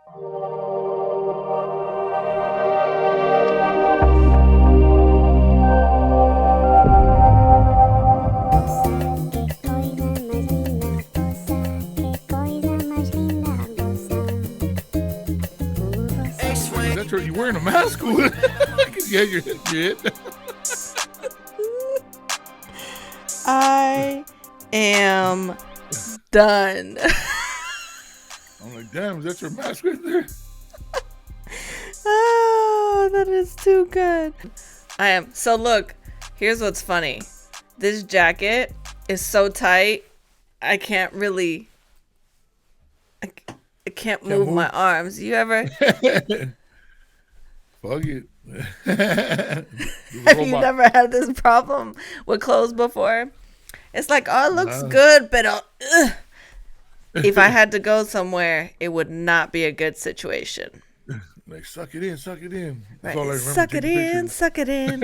Is that you wearing a mask? Because you had your head. I am done. I'm like, damn, is that your mask right there? Oh, that is too good. I am. So look, here's what's funny. This jacket is so tight, I can't really, I can't move my arms. You ever? Fuck it. Have you never had this problem with clothes before? It's like, oh, it looks good, but if I had to go somewhere, it would not be a good situation. Like, suck it in, suck it in. Right. Suck it in, suck it in.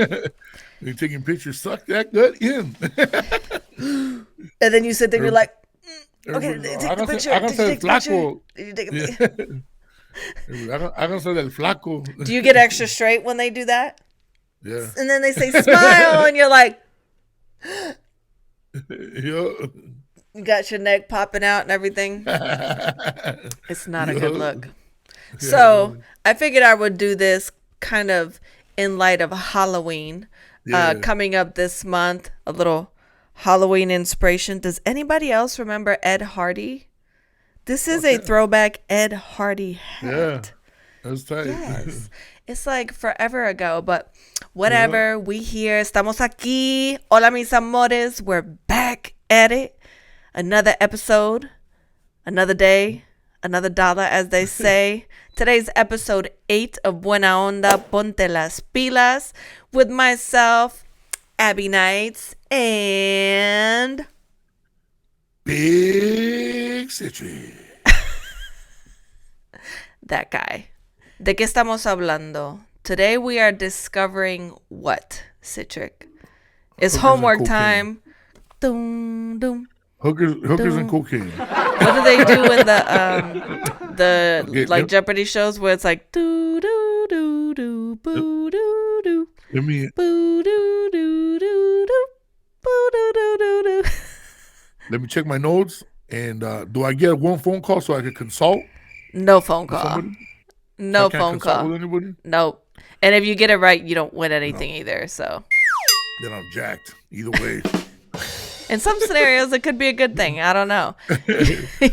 You're taking pictures, suck that gut in. And then you sit there, you're like, okay, take the picture. Did you take the picture? Did you take a picture? Háganse del flaco. Do you get extra straight when they do that? Yeah. And then they say smile, and you're like, you got your neck popping out and everything. It's not a good look. So I figured I would do this kind of in light of Halloween coming up this month. A little Halloween inspiration. Does anybody else remember Ed Hardy? This is a throwback Ed Hardy hat. Yeah, that's tight. Yes. It's like forever ago, but whatever. We here. Estamos aquí. Hola, mis amores. We're back at it. Another episode. Another day. Another dollar, as they say. Today's episode 8 of Buena Onda, Ponte Las Pilas. With myself, Abbie Knights, and... Big Citric. That guy. ¿De qué estamos hablando? Today we are discovering what, Citric? It's homework time. Doom, doom. Hookers and cocaine. What do they do in the like Jeopardy shows where it's like doo doo doo doo boo doo doo boo doo doo doo doo boo doo doo doo doo. Let me check my notes. And do I get one phone call so I can consult? No phone call. No phone call. With anybody? Nope. And if you get it right, you don't win anything either. So then I'm jacked. Either way. In some scenarios, it could be a good thing. I don't know.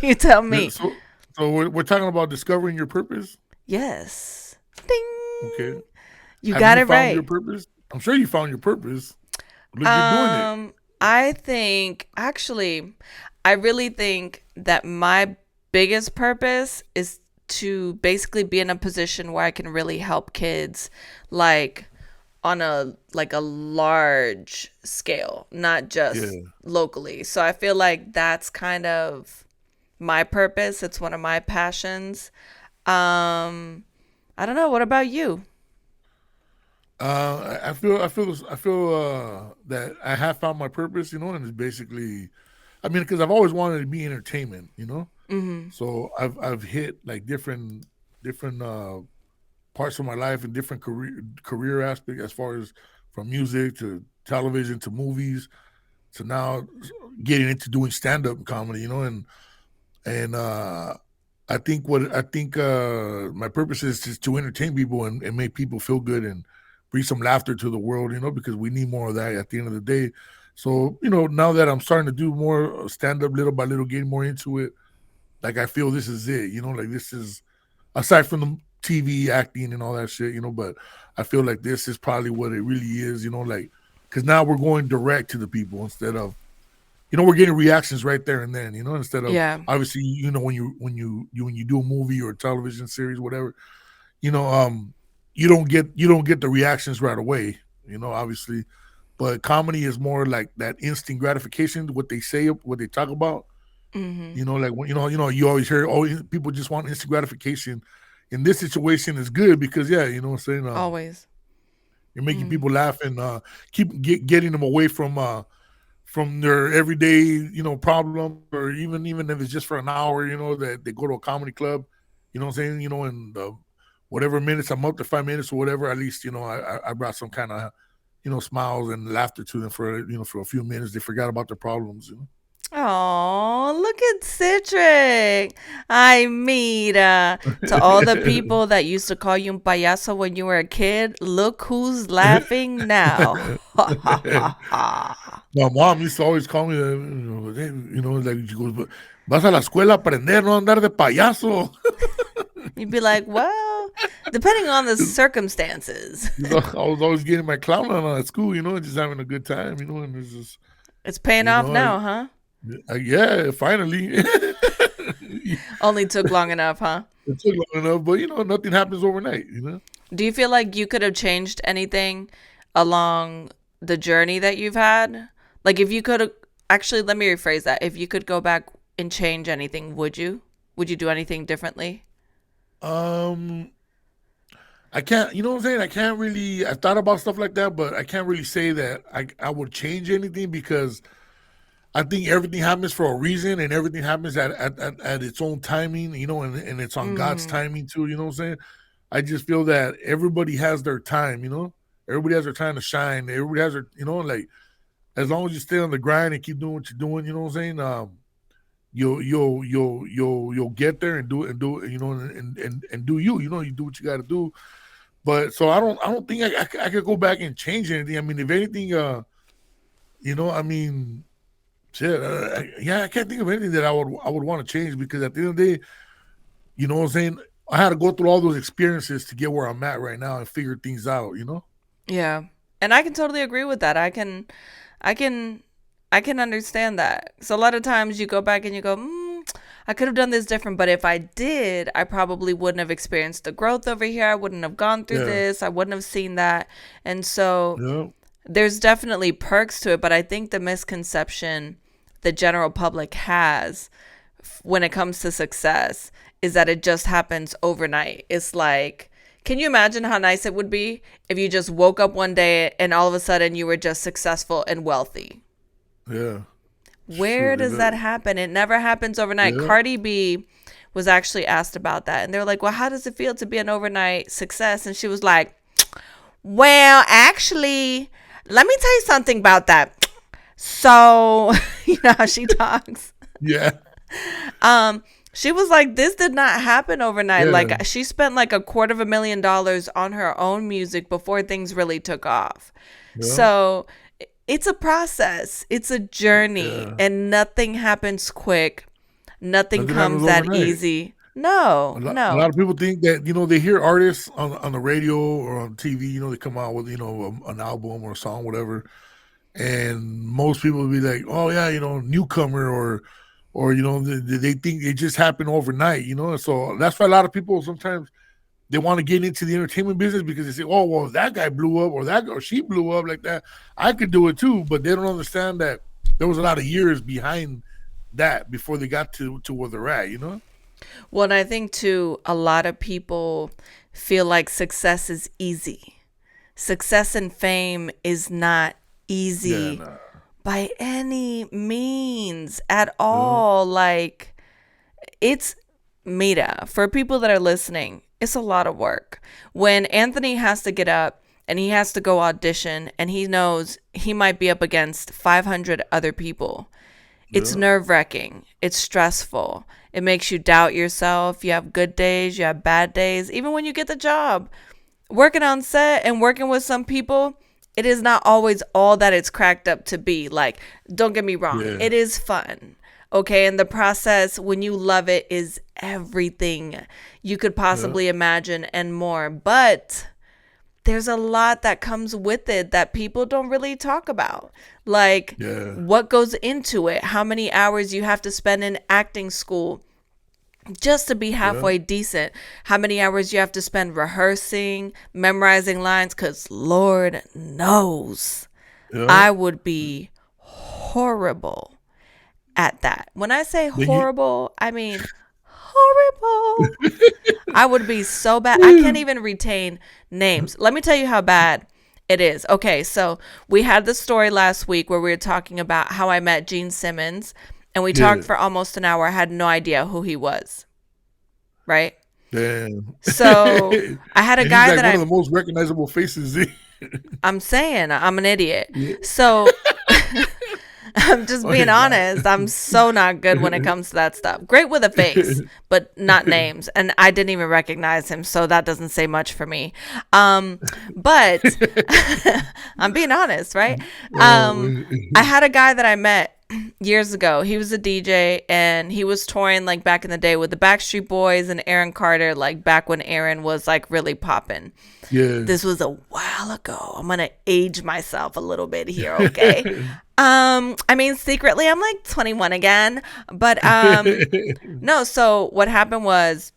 You tell me. So we're talking about discovering your purpose? Yes. Ding. Okay. You got it right. Your purpose? I'm sure you found your purpose. Look, you're doing it. I think, actually, I really think that my biggest purpose is to basically be in a position where I can really help kids, like on a large scale, not just locally. So I feel like that's kind of my purpose. It's one of my passions. I don't know. What about you? I feel that I have found my purpose, and it's basically, I mean, because I've always wanted to be entertainment, Mm-hmm. So I've hit like different parts of my life and different career aspects, as far as from music to television to movies to now getting into doing stand-up comedy, and I think my purpose is just to entertain people and make people feel good and bring some laughter to the world, because we need more of that at the end of the day. So, now that I'm starting to do more stand-up little by little, getting more into it, like I feel this is it, like this is, aside from the TV acting and all that shit, but I feel like this is probably what it really is, like, because now we're going direct to the people instead of, we're getting reactions right there and then, instead of obviously, when you do a movie or a television series, whatever, you don't get the reactions right away, obviously, but comedy is more like that instant gratification, what they say, what they talk about. Mm-hmm. Like when, you always hear, people just want instant gratification. In this situation, is good because, you know what I'm saying? Always. You're making people laugh and keep getting them away from their everyday, problem, or even if it's just for an hour, that they go to a comedy club You know what I'm saying? In the whatever minutes I'm up to 5 minutes or whatever, at least I brought some kind of smiles and laughter to them for a few minutes. They forgot about their problems. Oh, look at Citric. Ay, mira. To all the people that used to call you un payaso when you were a kid, look who's laughing now. Ha ha ha ha. My mom used to always call me, like she goes, "Vas a la escuela a aprender, no a andar de payaso." You'd be like, well, depending on the circumstances, I was always getting my clown on at school, just having a good time, and it's just, it's paying you off know, now, huh? yeah, finally. It Only took long enough, huh? took long enough, but nothing happens overnight. Do you feel like you could have changed anything along the journey that you've had? Like, if you could actually, let me rephrase that. If you could go back and change anything, would you? Would you do anything differently? Um, I can't, you know what I'm saying? I can't really. I thought about stuff like that, but I can't really say that I would change anything because I think everything happens for a reason, and everything happens at its own timing, and it's on God's Mm, timing too. You know what I'm saying? I just feel that everybody has their time. Everybody has their time to shine. Everybody has their, like as long as you stay on the grind and keep doing what you're doing. You know what I'm saying? You'll get there and do it, and do you. You do what you got to do. But so I don't think I could go back and change anything. I mean, if anything, I mean, shit, yeah, I can't think of anything that I would want to change because at the end of the day, you know what I'm saying. I had to go through all those experiences to get where I'm at right now and figure things out. yeah. And I can totally agree with that. I can, I can understand that. So a lot of times you go back and you go, I could have done this different, but if I did, I probably wouldn't have experienced the growth over here. I wouldn't have gone through Yeah, this. I wouldn't have seen that. And so yeah, there's definitely perks to it, but I think the misconception the general public has when it comes to success is that it just happens overnight. It's like, can you imagine how nice it would be if you just woke up one day and all of a sudden you were just successful and wealthy? yeah. Where Shoot, does that happen? It never happens overnight. yeah, Cardi B was actually asked about that, and they were like, well, how does it feel to be an overnight success? And she was like, well, actually, let me tell you something about that. So, you know how she talks. yeah, Um, she was like, this did not happen overnight. yeah, Like, she spent like $250,000 on her own music before things really took off. yeah, So it's a process, it's a journey, yeah. and nothing happens quick. Nothing Nothing comes happens that overnight. easy. No, A lot no. of people think that they hear artists on the radio or on TV. They come out with an album or a song, whatever, and most people will be like, "Oh yeah, newcomer," or they think it just happened overnight. So that's why a lot of people sometimes they want to get into the entertainment business because they say, "Oh well, if that guy blew up or or she blew up like that, I could do it too." But they don't understand that there was a lot of years behind that before they got to where they're at. Well, and I think too, a lot of people feel like success is easy. Success and fame is not Yeah, easy nah. by any means at Yeah, all. Like, it's mira. For people that are listening, it's a lot of work. When Anthony has to get up and he has to go audition and he knows he might be up against 500 other people, it's yeah, nerve wracking. It's stressful. It makes you doubt yourself. You have good days, you have bad days. Even when you get the job, working on set and working with some people, it is not always all that it's cracked up to be. Like, don't get me wrong, yeah, it is fun. Okay, and the process, when you love it, is everything you could yeah, possibly imagine and more. But there's a lot that comes with it that people don't really talk about. Like, yeah, what goes into it, how many hours you have to spend in acting school just to be yeah, halfway decent, how many hours you have to spend rehearsing, memorizing lines, because Lord knows yeah. I would be horrible at that. When I say Then you, horrible, I mean horrible. I would be so bad. I can't even retain names. Let me tell you how bad it is. Okay, so we had the story last week where we were talking about how I met Gene Simmons, and we talked yeah, for almost an hour. I had no idea who he was, right? Damn. So I had a And he's guy like that one of the most recognizable faces. I'm saying I'm an idiot. Yeah. So I'm just Oh being yeah, God. honest. I'm so not good when it comes to that stuff. Great with a face, but not names. And I didn't even recognize him, so that doesn't say much for me. But I'm being honest, right? Oh, I had a guy that I met years ago. He was a DJ and he was touring like back in the day with the Backstreet Boys and Aaron Carter, like back when Aaron was like really popping. yeah. This was a while ago. I'm gonna age myself a little bit here, okay? I mean, secretly I'm like 21 again, but no. So what happened was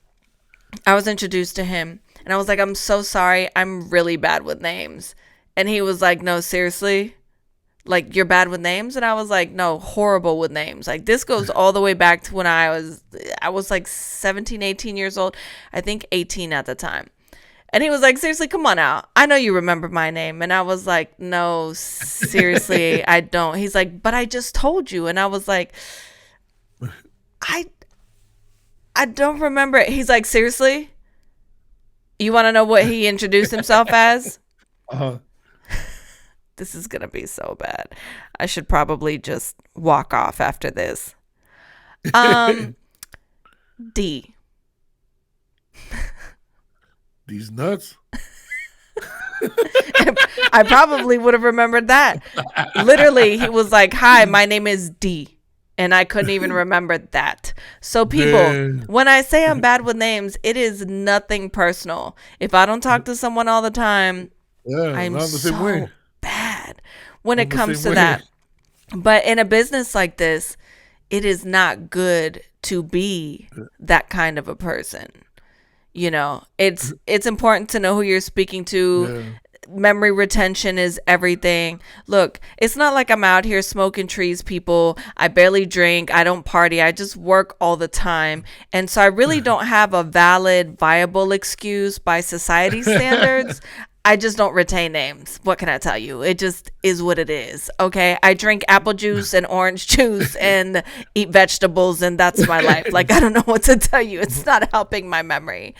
I was introduced to him, and I was like, "I'm so sorry. I'm really bad with names," and he was like, "No, seriously." Like, you're bad with names? And I was like, no, horrible with names. Like, this goes all the way back to when I was like 17, 18 years old. I think 18 at the time. And he was like, seriously, come on out. I know you remember my name. And I was like, no, seriously, I don't. He's like, but I just told you. And I was like, I I don't remember it. He's like, seriously? You want to know what he introduced himself as? uh, This is going to be so bad. I should probably just walk off after this. D. these nuts. I probably would have remembered that. Literally, he was like, hi, my name is D. And I couldn't even remember that. So, people, Man. when I say I'm bad with names, it is nothing personal. If I don't talk to someone all the time, Yeah, I'm not the same way. so bad when Not it the comes same to way. that. But in a business like this, it is not good to be that kind of a person. You know, it's important to know who you're speaking to. Yeah. Memory retention is everything. Look, it's not like I'm out here smoking trees, people. I barely drink. I don't party. I just work all the time. And so I really don't have a valid, viable excuse by society standards. I just don't retain names. What can I tell you? It just is what it is. Okay. I drink apple juice and orange juice and eat vegetables, and that's my life. Like, I don't know what to tell you. It's not helping my memory.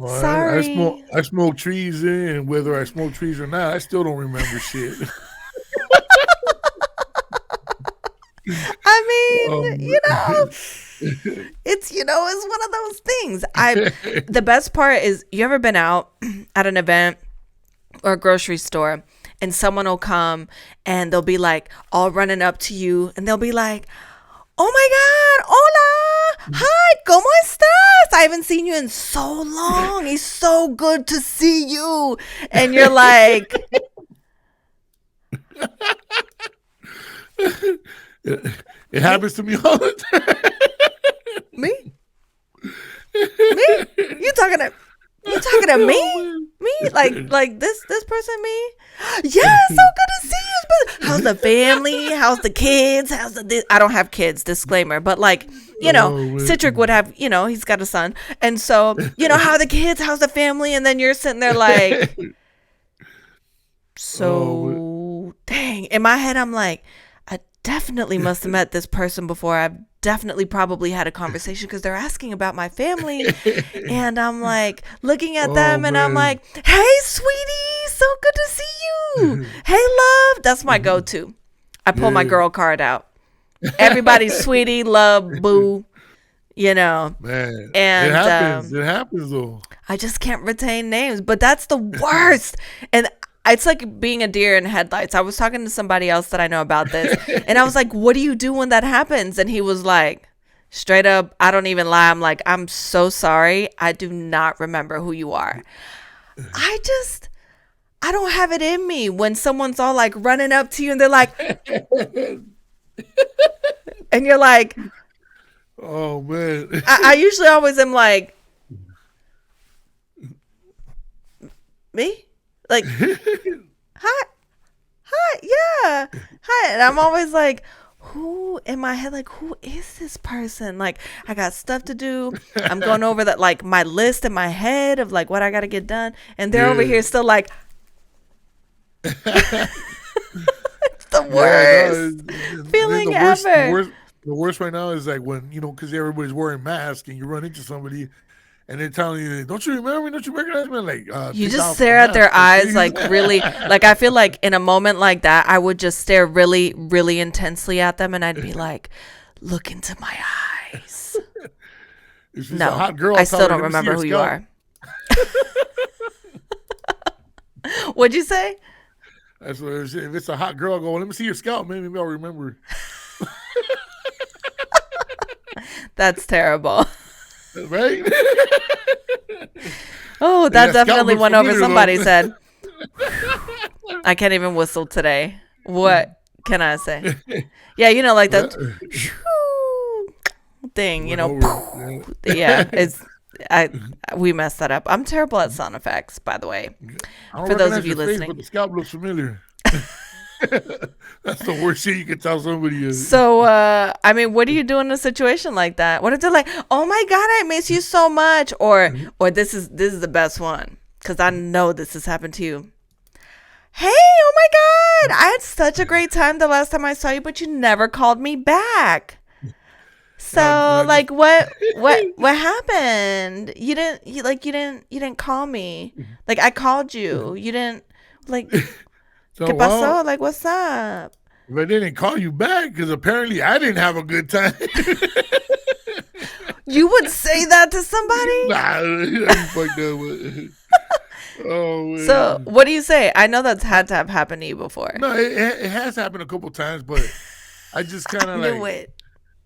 Well, Sorry. I smoke trees in, and whether I smoke trees or not, I still don't remember shit. I mean, um, it's one of those things. The best part is, you ever been out at an event or a grocery store and someone will come and they'll be like all running up to you and they'll be like, oh my God, hola, hi, ¿cómo estás? I haven't seen you in so long. It's so good to see you. And you're like, it happens to me all the time. me? Me? You talking to me? Oh, Me? Like this person me? Yeah, so good to see you. But how's the family? How's the kids? I don't have kids, disclaimer, but like, Citric would have, he's got a son. And so, how are the kids? How's the family? And then you're sitting there like, so dang. In my head, I'm like, I definitely must have met this person before. I've definitely probably had a conversation because they're asking about my family. And I'm like looking at them and I'm like, hey, sweetie, so good to see you. Hey, love. That's my go-to. I pull my girl card out. Everybody's sweetie, love, boo, Man, and it happens though. I just can't retain names, but that's the worst. And it's like being a deer in headlights. I was talking to somebody else that I know about this, and I was like, what do you do when that happens? And he was like, straight up, I don't even lie. I'm like, I'm so sorry. I do not remember who you are. I don't have it in me when someone's all like running up to you and they're like, and you're like, oh man. I usually always am like, me? Like, hi, yeah, hi. And I'm always like, who in my head, like, who is this person? Like, I got stuff to do. I'm going over that, like, my list in my head of like what I got to get done. And they're over here still like, it's the worst feeling ever. The worst right now is like when, because everybody's wearing masks and you run into somebody and they're telling you, don't you remember me? Don't you recognize me? Like, You take just off the stare at mask, their eyes please. like really, like I feel like in a moment like that, I would just stare really, really intensely at them and I'd be like, look into my eyes. If she's a No, hot girl, I I'll tell still her, don't let me see remember your who you scalp. are. What'd you say? That's what if it's a hot girl, I'll go, let me see your scalp, man. Maybe I'll remember. That's terrible. Right? Oh, And that that scalp definitely looks went over familiar, somebody's though. head. I can't even whistle today. What can I say? Yeah, you know, like that Well, thing, you went know. over. Yeah. Yeah, it's I we messed that up. I'm terrible at sound effects, by the way. I don't For those of recognize you your face, but listening. the scalp looks familiar. That's the worst shit you can tell somebody. So, I mean, what do you do in a situation like that? What if they're like, "Oh my god, I miss you so much," or this is the best one because I know this has happened to you. Hey, oh my god, I had such a great time the last time I saw you, but you never called me back. And So, I just, like, what happened? You didn't call me. Like, I called you. You didn't like. so, ¿Qué pasó? well, Like, what's up? if I didn't call you back, because apparently I didn't have a good time. You would say that to somebody? Nah, I'm fucked up with. Oh, So, man. what do you say? I know that's had to have happened to you before. No, it has happened a couple times, but I just kind of Knew like, it.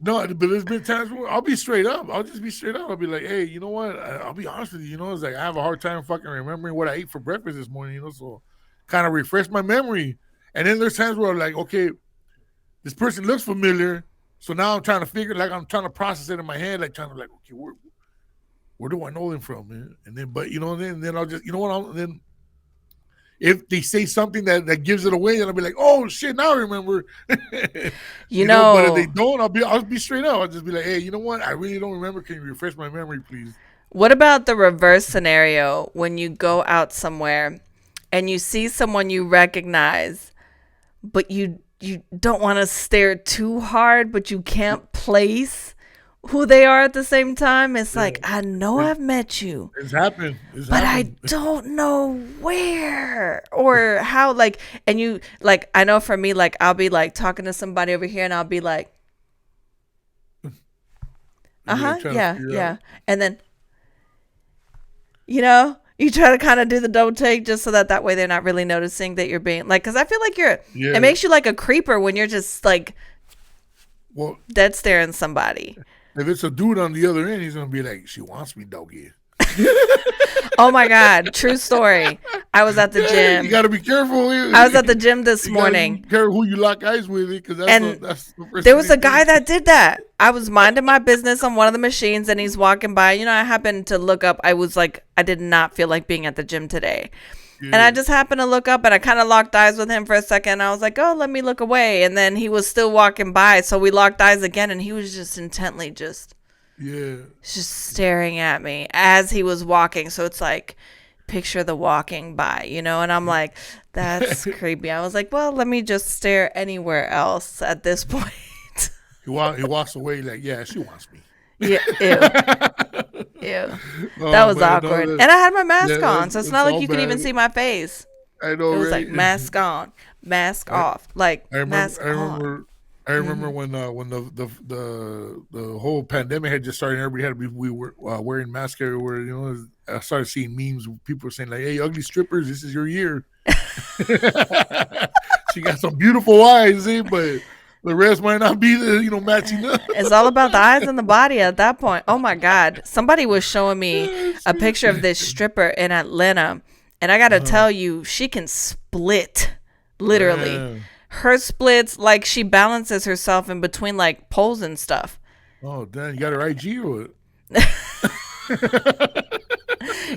no, but there's been times where I'll be straight up. I'll just be straight up. I'll be like, hey, you know what? I'll be honest with you. You know, it's like I have a hard time fucking remembering what I ate for breakfast this morning, you know, so kind of refresh my memory. And then there's times where I'm like, okay, this person looks familiar. So now I'm trying to figure, like, I'm trying to process it in my head, like, trying to, like, okay, where do I know them from, man? And then, but, you know, then I'll just, you know what, then if they say something that gives it away, then I'll be like, oh shit, now I remember. You But if they know, don't, I'll be straight up. I'll just be like, hey, you know what? I really don't remember. Can you refresh my memory, please? what about the reverse scenario when you go out somewhere and you see someone you recognize, but you don't want to stare too hard, but you can't place who they are at the same time? It's like, I know It, I've met you, it's happened. It's but I happened. don't know where or how. Like, and you, like, I know for me, like, I'll be like talking to somebody over here and I'll be like, And you're like trying to yeah, figure yeah. out. And then, you try to kind of do the double take just so that way they're not really noticing that you're being like, because I feel like it Yeah. makes you like a creeper when you're just like Well, dead staring somebody. if it's a dude on the other end, he's gonna be like, she wants me, doggy. Oh my God. True story. I was at the You gym. gotta be careful. I was at the gym this You gotta be morning. careful who you lock eyes with, because And that's the first there thing was they a guy think. that did that. I was minding my business on one of the machines and he's walking by. I happened to look up. I was like, I did not feel like being at the gym today. And I Yeah. just happened to look up and I kind of locked eyes with him for a second. I was like, oh, let me look away. And then he was still walking by. So we locked eyes again and he was just intently just Yeah. staring at me as he was walking. So it's like, picture the walking by, and I'm like, that's creepy. I was like, well, let me just stare anywhere else at this point. He walks away like, yeah, she wants me. Yeah, ew. That Oh was man, no, awkward. And I had my mask yeah, on, so it's not that's like all you could even bad. see my face. I know, It was right? like mask on, mask I, off, like I remember. mask I on. remember. I remember when the whole pandemic had just started. And everybody had to be we were wearing masks everywhere. I started seeing memes. People were saying like, "Hey, ugly strippers, this is your year." She got some beautiful eyes, but the rest might not be matching up. It's all about the eyes and the body at that point. Oh my God. Somebody was showing me a picture of this stripper in Atlanta. And I got to tell you, she can split, literally. Yeah. Her splits, like she balances herself in between like poles and stuff. Oh, damn, you got her IG or what?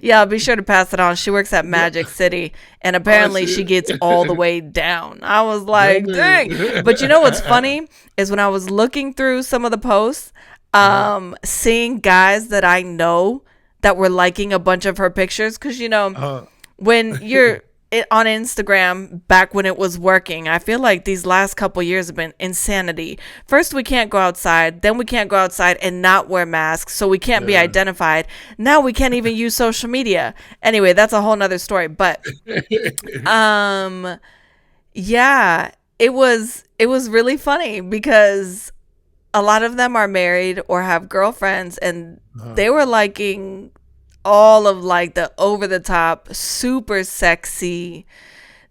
Yeah, I'll be sure to pass it on. She works at Magic City, and apparently she gets all the way down. I was like, dang. But you know what's funny is when I was looking through some of the posts, seeing guys that I know that were liking a bunch of her pictures, because when it on Instagram back when it was working. I feel like these last couple years have been insanity. First, we can't go outside. Then we can't go outside and not wear masks, so we can't be identified. Now we can't even use social media. Anyway, that's a whole nother story. But yeah, it was really funny because a lot of them are married or have girlfriends, and they were liking all of like the over the top, super sexy,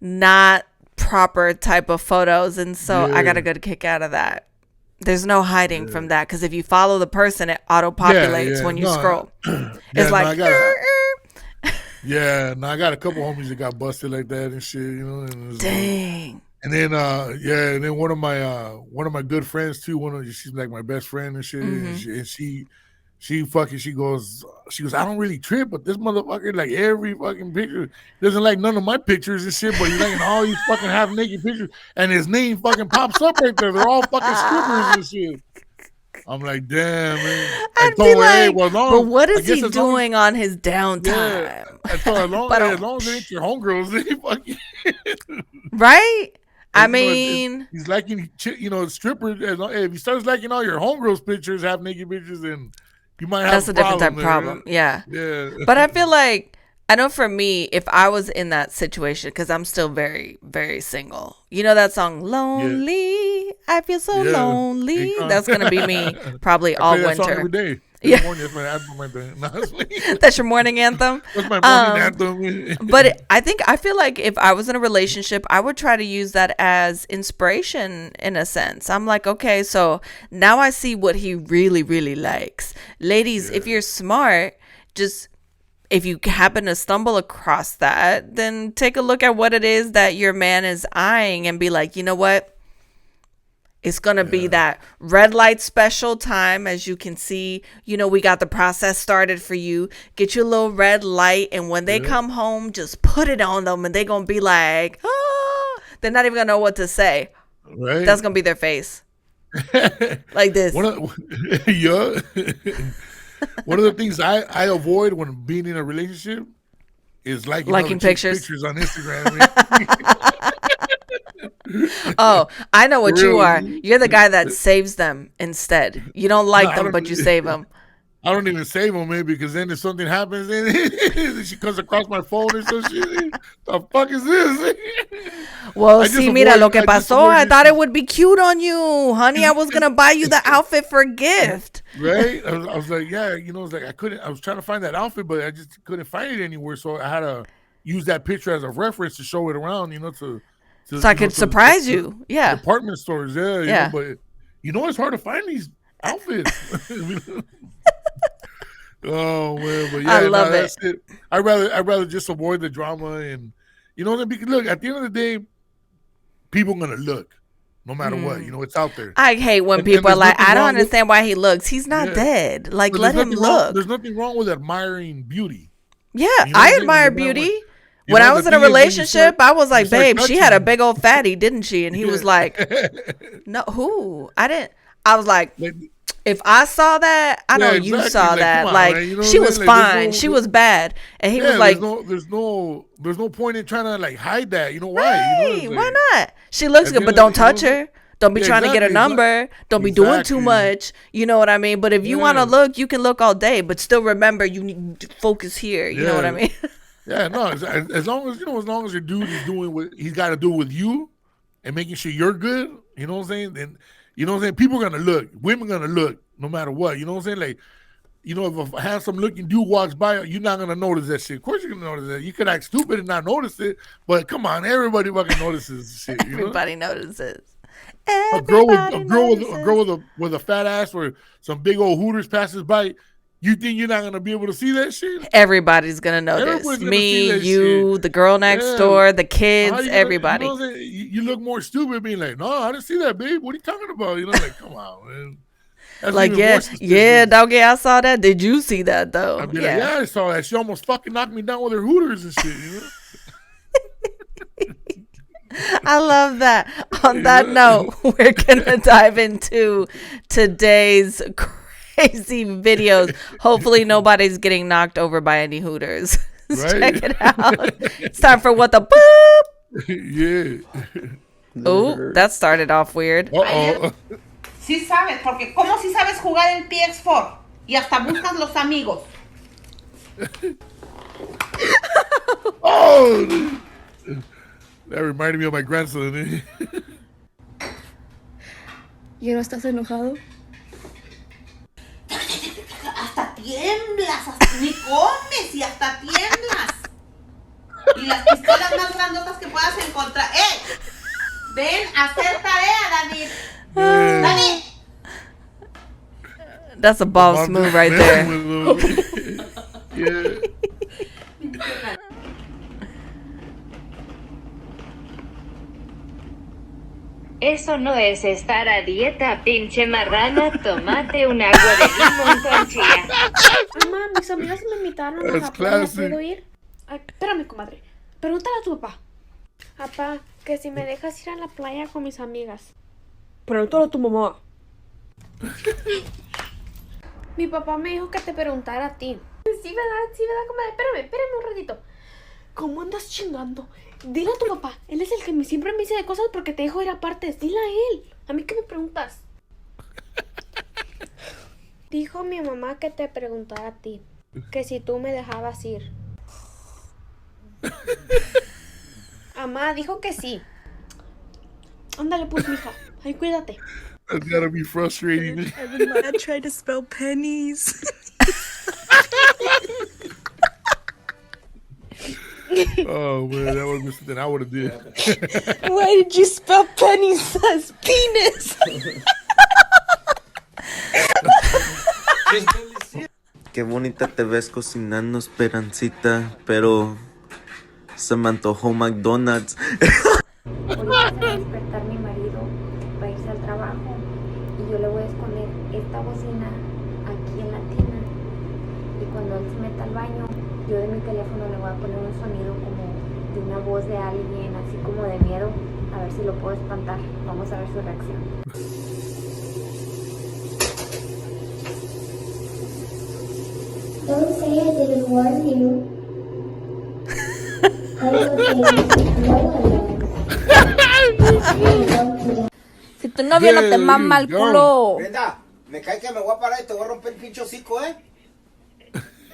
not proper type of photos. And so I got a good kick out of that. There's no hiding from that, because if you follow the person, it auto populates when you scroll. It's like, I got a couple homies that got busted like that and shit, you know. And dang. And then and then one of my good friends too. She's like my best friend and shit. And she goes, I don't really trip, but this motherfucker, like every fucking picture, doesn't like none of my pictures and shit, but he's liking all these fucking half naked pictures, and his name fucking pops up right there. They're all fucking strippers and shit. I'm like, damn, man. I'd be like, but what is he doing on his downtime? Yeah, I thought as long as it ain't your homegirls, they fucking right? I mean, he's liking, strippers. If he starts liking all your homegirls pictures, half naked pictures, then you might have that's a different type of problem. Yeah. But I feel like, I know for me, if I was in that situation, because I'm still very, very single. You know that song, Lonely? I feel so lonely. That's going to be me probably all winter. Song every day. Yeah. That's my anthem. That's your morning anthem? That's my morning anthem. But I feel like if I was in a relationship, I would try to use that as inspiration in a sense. I'm like, okay, so now I see what he really, really likes. Ladies, if you're smart, just if you happen to stumble across that, then take a look at what it is that your man is eyeing and be like, you know what? It's going to be that red light special time. As you can see, we got the process started for you. Get your little red light. And when they come home, just put it on them. And they're going to be like, oh, they're not even going to know what to say. Right. That's going to be their face. Like this. One of the things I avoid when being in a relationship is liking pictures on Instagram. Oh, I know what you are. You're the guy that saves them instead. You don't like them, but you save them. I don't even save them, man, because then if something happens, then she comes across my phone and so shit. The fuck is this? Well, see, mira, lo que pasó, I thought it would be cute on you, honey. I was gonna buy you the outfit for a gift. Right? I was like, I was trying to find that outfit, but I just couldn't find it anywhere. So I had to use that picture as a reference to show it around, so I could surprise you. Yeah. Department stores, but it's hard to find these outfits. Oh man, but I love it. That's it. I'd rather just avoid the drama, and look, at the end of the day, people are gonna look no matter what. It's out there. I hate when people are like, I don't understand why he looks. He's not dead. Like, let him look. There's nothing wrong with admiring beauty. Yeah, I admire beauty. When I was in a relationship, I was like, babe, she had a big old fatty, didn't she? And he was like, no, who? I didn't. I was like, if I saw that, I know you saw that. Like, she was fine. She was bad. And he was like, there's no point in trying to like hide that. You know why? Right, why not? She looks good, but don't touch her. Don't be trying to get a number. Don't be doing too much. You know what I mean? But if you want to look, you can look all day. But still remember, you need to focus here. You know what I mean? Yeah, no. As long as your dude is doing what he's got to do with you and making sure you're good, you know what I'm saying? Then people are gonna look. Women are gonna look no matter what. You know what I'm saying? Like, if a handsome looking dude walks by, you're not gonna notice that shit. Of course you're gonna notice that. You could act stupid and not notice it, but come on, everybody fucking notices shit. Everybody notices. A girl with a fat ass or some big old hooters passes by. You think you're not gonna be able to see that shit? Everybody's gonna notice. Me, you, shit. The girl next door, the kids, everybody. You look more stupid being like, no, I didn't see that, babe. What are you talking about? Like, come on, man. That's like, doggy, I saw that. Did you see that though? I'd be like, I saw that. She almost fucking knocked me down with her hooters and shit. I love that. On that note, we're gonna dive into today's crazy videos. Hopefully nobody's getting knocked over by any hooters. Check it out. It's time for what the boop. Yeah. Oh, that started off weird. Uh-oh. Sí sabes, porque ¿cómo si sabes jugar el PX4? Y hasta buscas los amigos. Oh! That reminded me of my grandson. ¿Y no estás enojado? Hasta tiemblas, ni comes y hasta tiemblas. Y las pistolas más grandotas que puedas encontrar. Ven a hacer tarea, David. David. That's a boss move right there. Yeah. Eso no es estar a dieta, pinche marrana. Tómate un agua de limón con chía. Mamá, mis amigas me invitaron a That's Japón. ¿No classic. puedo ir? Ay, espérame, comadre. Pregúntale a tu papá. Papá, que si me dejas ir a la playa con mis amigas. Pregúntale a tu mamá. Mi papá me dijo que te preguntara a ti. Sí, ¿verdad, comadre? Espérame un ratito. ¿Cómo andas chingando? Dile a tu papá. Él es el que siempre me dice de cosas porque te dejo ir aparte. Dile a él. ¿A mí qué me preguntas? Dijo mi mamá que te preguntara a ti. Que si tú me dejabas ir. Mamá, dijo que sí. Ándale pues, mija. Ay, cuídate. That's gotta be frustrating. I tried to spell pennies. Oh man, that would have been something I would have did. Why did you spell pennies as penis? Qué bonita te ves cocinando, Esperancita, pero se me antojó McDonald's. Ahorita se va a despertar mi marido para irse al trabajo y yo le voy a esconder esta bocina aquí en la tina y cuando él se meta al baño yo de mi teléfono le voy a poner un sonido como de una voz de alguien así como de miedo, a ver si lo puedo espantar. Vamos a ver su reacción. Don't say I didn't warn you. I was Si tu novio no te mama el culo. Brenda, me cae que me voy a parar y te voy a romper el pinche hocico,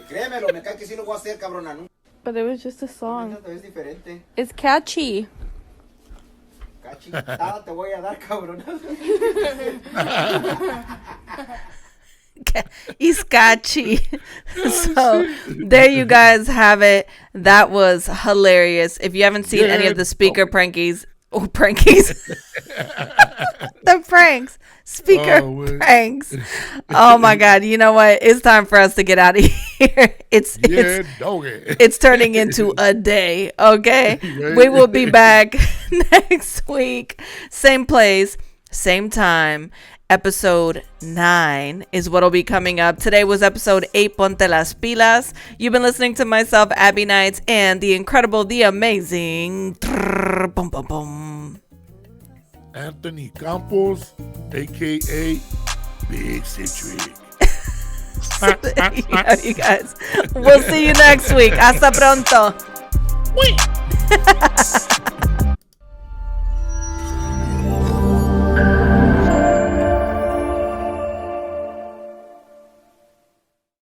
Créemelo, me cae que sí lo voy a hacer, cabrona. ¿No? But it was just a song. Es diferente. It's catchy. Cachetada te voy a dar, cabrona. Iskachi. So there you guys have it. That was hilarious. If you haven't seen any of the speaker prankies, the pranks, pranks. Oh my God! You know what? It's time for us to get out of here. It's turning into a day. Okay, we will be back next week, same place, same time. Episode 9 is what'll be coming up. Today was episode 8, Ponte Las Pilas. You've been listening to myself, Abbie Knights, and the incredible, the amazing Anthony Campos, a.k.a. Big Citric. Yeah, you guys. We'll see you next week. Hasta pronto.